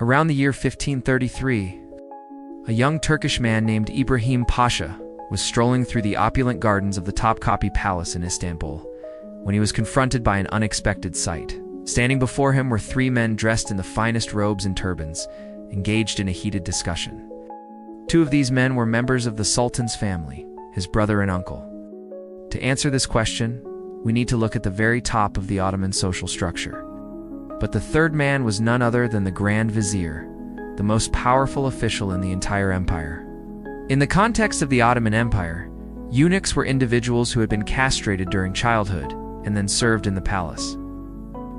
Around the year 1533, a young Turkish man named Ibrahim Pasha was strolling through the opulent gardens of the Topkapi Palace in Istanbul when he was confronted by an unexpected sight. Standing before him were three men dressed in the finest robes and turbans, engaged in a heated discussion. Two of these men were members of the Sultan's family, his brother and uncle. To answer this question, we need to look at the very top of the Ottoman social structure. But the third man was none other than the Grand Vizier, the most powerful official in the entire empire. In the context of the Ottoman Empire, eunuchs were individuals who had been castrated during childhood and then served in the palace,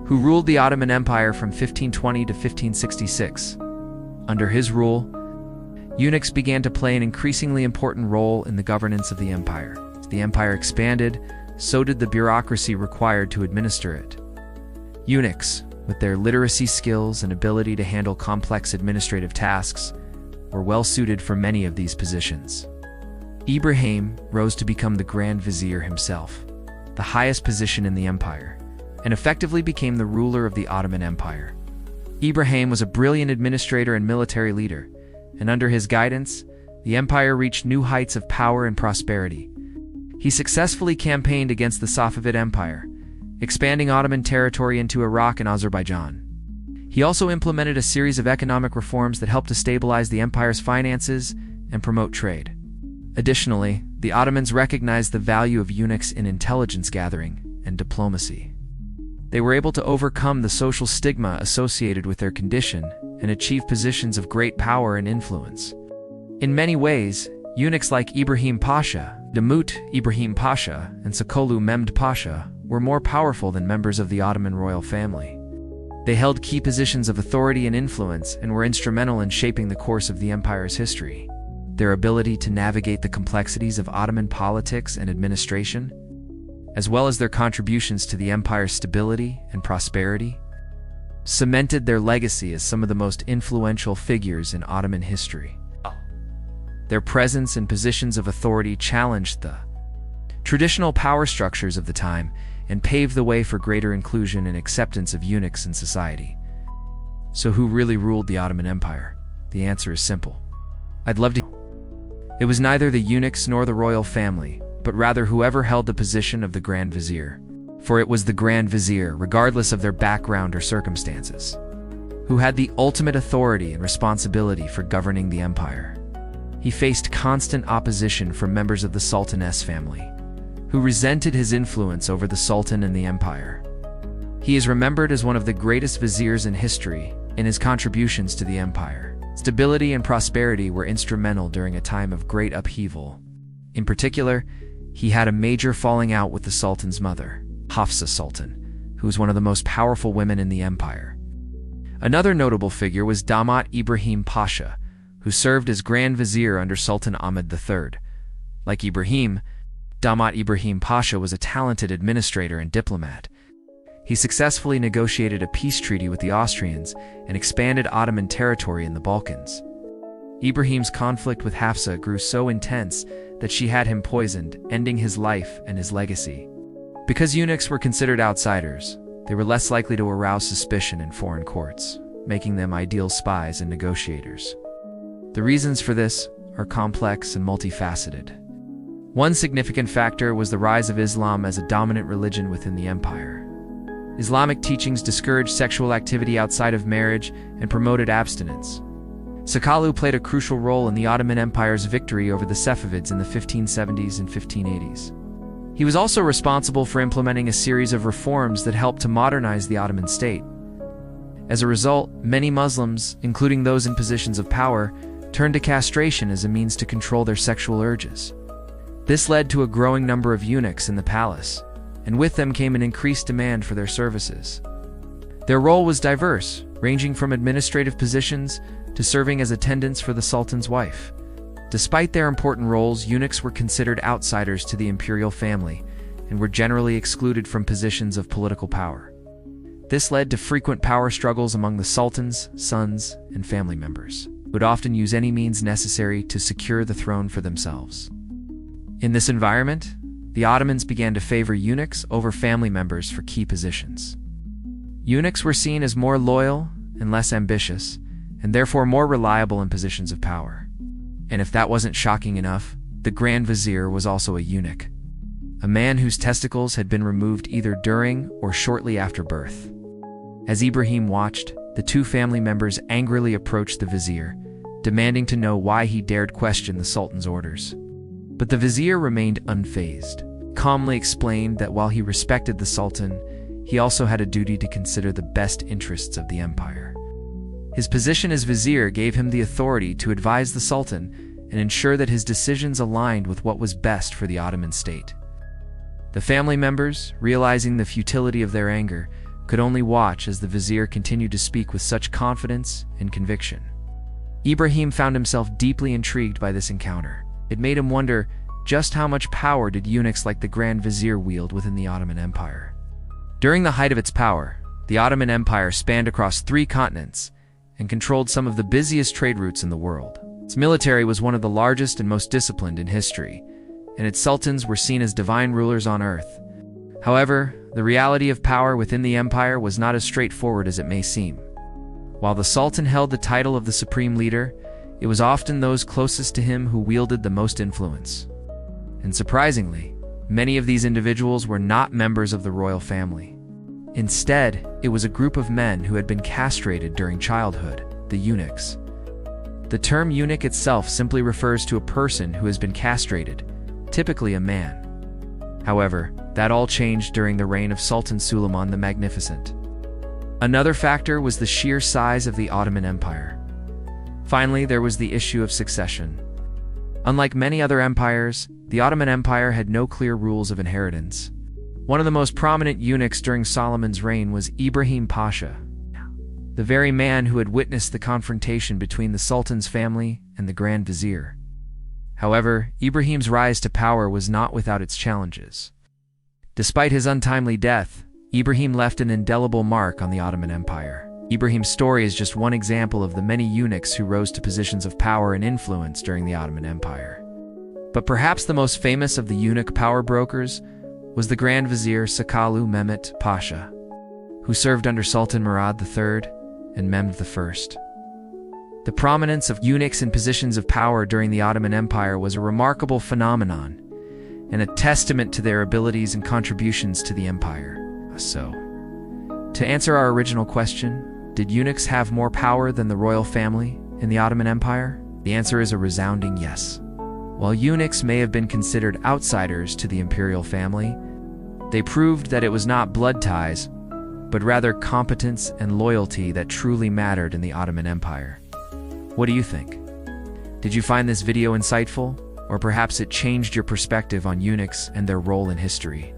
who ruled the Ottoman Empire from 1520 to 1566. Under his rule, eunuchs began to play an increasingly important role in the governance of the empire. As the empire expanded, so did the bureaucracy required to administer it. Eunuchs, with their literacy skills and ability to handle complex administrative tasks, were well suited for many of these positions. Ibrahim rose to become the Grand Vizier himself, the highest position in the empire, and effectively became the ruler of the Ottoman Empire. Ibrahim was a brilliant administrator and military leader, and under his guidance, the empire reached new heights of power and prosperity. He successfully campaigned against the Safavid Empire, expanding Ottoman territory into Iraq and Azerbaijan. He also implemented a series of economic reforms that helped to stabilize the empire's finances and promote trade. Additionally, the Ottomans recognized the value of eunuchs in intelligence gathering and diplomacy. They were able to overcome the social stigma associated with their condition and achieve positions of great power and influence. In many ways, eunuchs like Ibrahim Pasha, Damut Ibrahim Pasha, and Sakolu Mehmed Pasha were more powerful than members of the Ottoman royal family. They held key positions of authority and influence and were instrumental in shaping the course of the empire's history. Their ability to navigate the complexities of Ottoman politics and administration, as well as their contributions to the empire's stability and prosperity, cemented their legacy as some of the most influential figures in Ottoman history. Their presence and positions of authority challenged the traditional power structures of the time and paved the way for greater inclusion and acceptance of eunuchs in society. So who really ruled the Ottoman Empire? The answer is simple. I'd love to. It was neither the eunuchs nor the royal family, but rather whoever held the position of the Grand Vizier. For it was the Grand Vizier, regardless of their background or circumstances, who had the ultimate authority and responsibility for governing the empire. He faced constant opposition from members of the Sultaness family, who resented his influence over the Sultan and the empire. He is remembered as one of the greatest viziers in history in his contributions to the empire. Stability and prosperity were instrumental during a time of great upheaval. In particular, he had a major falling out with the Sultan's mother, Hafsa Sultan, who was one of the most powerful women in the empire. Another notable figure was Damat Ibrahim Pasha, who served as Grand Vizier under Sultan Ahmed III. Like Ibrahim, Damat Ibrahim Pasha was a talented administrator and diplomat. He successfully negotiated a peace treaty with the Austrians and expanded Ottoman territory in the Balkans. Ibrahim's conflict with Hafsa grew so intense that she had him poisoned, ending his life and his legacy. Because eunuchs were considered outsiders, they were less likely to arouse suspicion in foreign courts, making them ideal spies and negotiators. The reasons for this are complex and multifaceted. One significant factor was the rise of Islam as a dominant religion within the empire. Islamic teachings discouraged sexual activity outside of marriage and promoted abstinence. Sakolu played a crucial role in the Ottoman Empire's victory over the Safavids in the 1570s and 1580s. He was also responsible for implementing a series of reforms that helped to modernize the Ottoman state. As a result, many Muslims, including those in positions of power, turned to castration as a means to control their sexual urges. This led to a growing number of eunuchs in the palace, and with them came an increased demand for their services. Their role was diverse, ranging from administrative positions to serving as attendants for the Sultan's wife. Despite their important roles, eunuchs were considered outsiders to the imperial family and were generally excluded from positions of political power. This led to frequent power struggles among the Sultan's sons and family members, who would often use any means necessary to secure the throne for themselves. In this environment, the Ottomans began to favor eunuchs over family members for key positions. Eunuchs were seen as more loyal and less ambitious, and therefore more reliable in positions of power. And if that wasn't shocking enough, the Grand Vizier was also a eunuch, a man whose testicles had been removed either during or shortly after birth. As Ibrahim watched, the two family members angrily approached the vizier, demanding to know why he dared question the sultan's orders. But the vizier remained unfazed, calmly explained that while he respected the sultan, he also had a duty to consider the best interests of the empire. His position as vizier gave him the authority to advise the sultan and ensure that his decisions aligned with what was best for the Ottoman state. The family members, realizing the futility of their anger, could only watch as the vizier continued to speak with such confidence and conviction. Ibrahim found himself deeply intrigued by this encounter. It made him wonder just how much power did eunuchs like the Grand Vizier wield within the Ottoman Empire. During the height of its power, the Ottoman Empire spanned across 3 continents and controlled some of the busiest trade routes in the world. Its military was one of the largest and most disciplined in history, and its sultans were seen as divine rulers on earth. However, the reality of power within the empire was not as straightforward as it may seem. While the sultan held the title of the supreme leader, it was often those closest to him who wielded the most influence. And surprisingly, many of these individuals were not members of the royal family. Instead, it was a group of men who had been castrated during childhood, the eunuchs. The term eunuch itself simply refers to a person who has been castrated, typically a man. However, that all changed during the reign of Sultan Suleiman the Magnificent. Another factor was the sheer size of the Ottoman Empire. Finally, there was the issue of succession. Unlike many other empires, the Ottoman Empire had no clear rules of inheritance. One of the most prominent eunuchs during Solomon's reign was Ibrahim Pasha, the very man who had witnessed the confrontation between the Sultan's family and the Grand Vizier. However, Ibrahim's rise to power was not without its challenges. Despite his untimely death, Ibrahim left an indelible mark on the Ottoman Empire. Ibrahim's story is just one example of the many eunuchs who rose to positions of power and influence during the Ottoman Empire. But perhaps the most famous of the eunuch power brokers was the Grand Vizier Sakalu Mehmet Pasha, who served under Sultan Murad III and Mehmed I. The prominence of eunuchs in positions of power during the Ottoman Empire was a remarkable phenomenon and a testament to their abilities and contributions to the empire. So, to answer our original question, did eunuchs have more power than the royal family in the Ottoman Empire? The answer is a resounding yes. While eunuchs may have been considered outsiders to the imperial family, they proved that it was not blood ties, but rather competence and loyalty that truly mattered in the Ottoman Empire. What do you think? Did you find this video insightful? Or perhaps it changed your perspective on eunuchs and their role in history?